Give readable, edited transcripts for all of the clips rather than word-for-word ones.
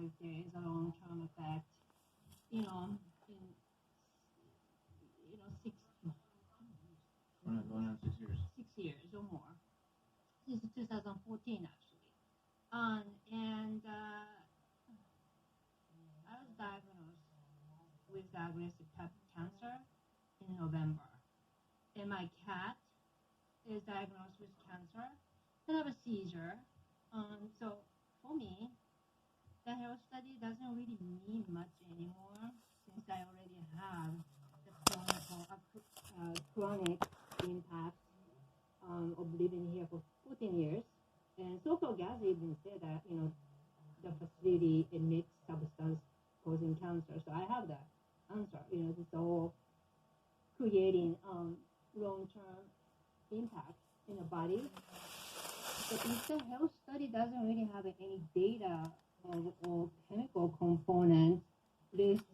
if there is a long-term effect, you know, in, six, Going on 6 years. 6 years or more, since 2014 actually. And I was diagnosed with aggressive type of cancer in November, and my cat is diagnosed with cancer and have a seizure. So for me, the health study doesn't really mean much anymore since I already have the chronic impact of living here for 14 years. And so far, Gas even said that, the facility emits substance causing cancer. So I have that answer. It's all creating long-term impact in the body. But if the health study doesn't really have any data or chemical components list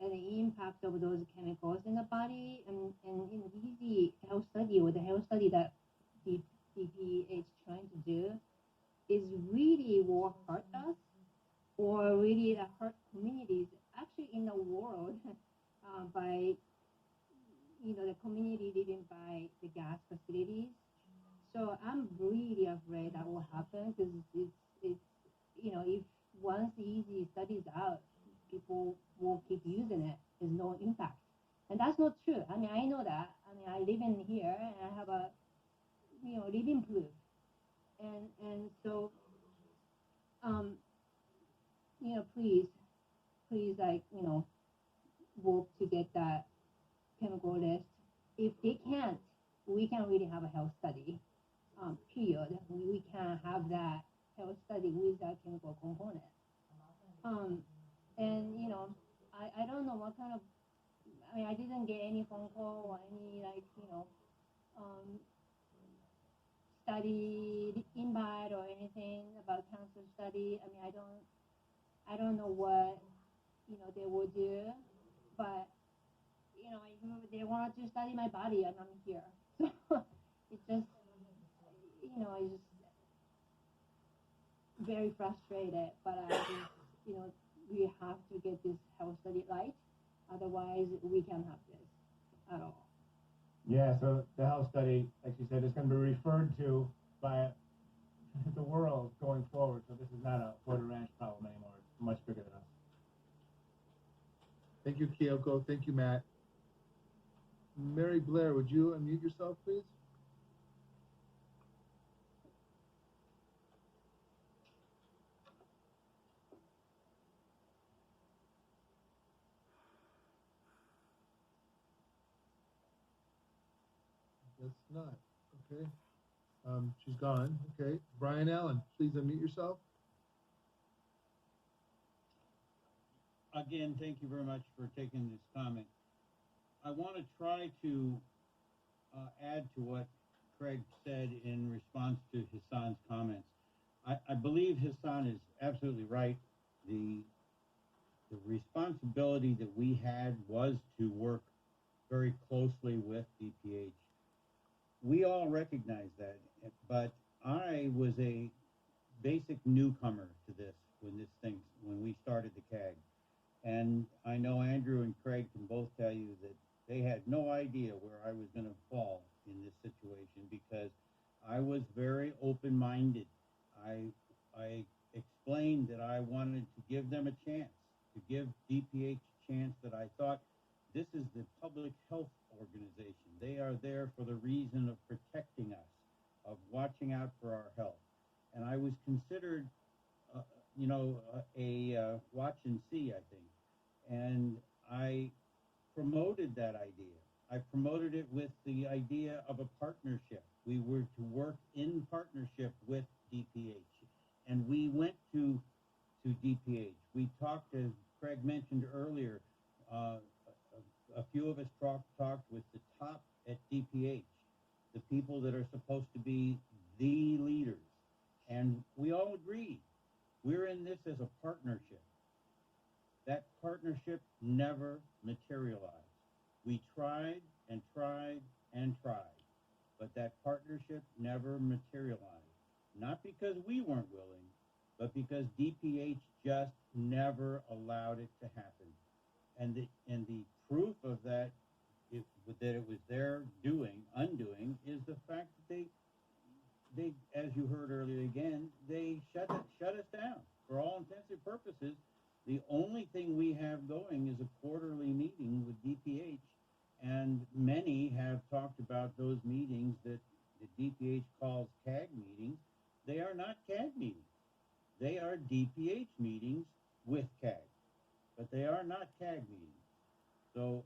and the impact of those chemicals in the body, and the health study or the health study that the DPH trying to do is really will hurt us or really hurt communities actually in the world by the community living by the gas facilities. So I'm really afraid that will happen because it's if once the easy studies out, people will keep using it. There's no impact, and that's not true. I mean, I know that. I mean, I live in here and I have a living proof, and so please work to get that chemical list. If they can't, we can really have a health study. Period. We can have that health study with that chemical component. And I don't know what kind of. I mean, I didn't get any phone call or any um, study invite or anything about cancer study. I mean, I don't know what they will do, but if they wanted to study my body and I'm here. So it's just it's just very frustrated, but I just we have to get this health study right, otherwise we can't have this at all. Yeah, so the health study, like you said, is going to be referred to by the world going forward. So this is not a Porter Ranch problem anymore. It's much bigger than us. Thank you, Kyoko. Thank you, Matt. Mary Blair, would you unmute yourself, please? That's not. Okay. She's gone. Okay. Brian Allen, please unmute yourself. Again, thank you very much for taking this comment. I want to try to add to what Craig said in response to Hassan's comments. I believe Hassan is absolutely right. The responsibility that we had was to work very closely with DPH. We all recognize that, but I was a basic newcomer to this when we started the CAG. And I know Andrew and Craig can both tell you that they had no idea where I was going to fall in this situation because I was very open-minded. I explained that I wanted to give them a chance, to give DPH a chance, that I thought this is the public health organization. They are there for the reason of protecting us, of watching out for our health. And I was considered, a watch and see, I think. And I promoted that idea. I promoted it with the idea of a partnership. We were to work in partnership with DPH. And we went to DPH. We talked, as Craig mentioned earlier, a few of us talked with the top at DPH, the people that are supposed to be the leaders. And we all agreed. We're in this as a partnership. That partnership never materialized. We tried and tried and tried, but that partnership never materialized. Not because we weren't willing, but because DPH just DPH meetings with CAG, but they are not CAG meetings. So,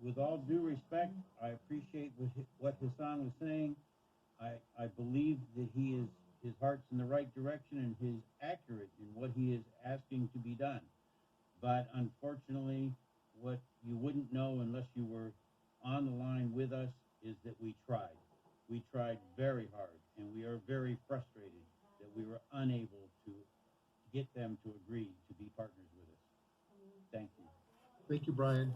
with all due respect, I appreciate what Hassan was saying. I believe that his heart's in the right direction and he's accurate in what he is asking to be done. But unfortunately, what you wouldn't know unless you were on the line with us is that we tried. We tried very hard, and we are very frustrated that we were unable to get them to agree to be partners with us. Thank you. Thank you, Brian.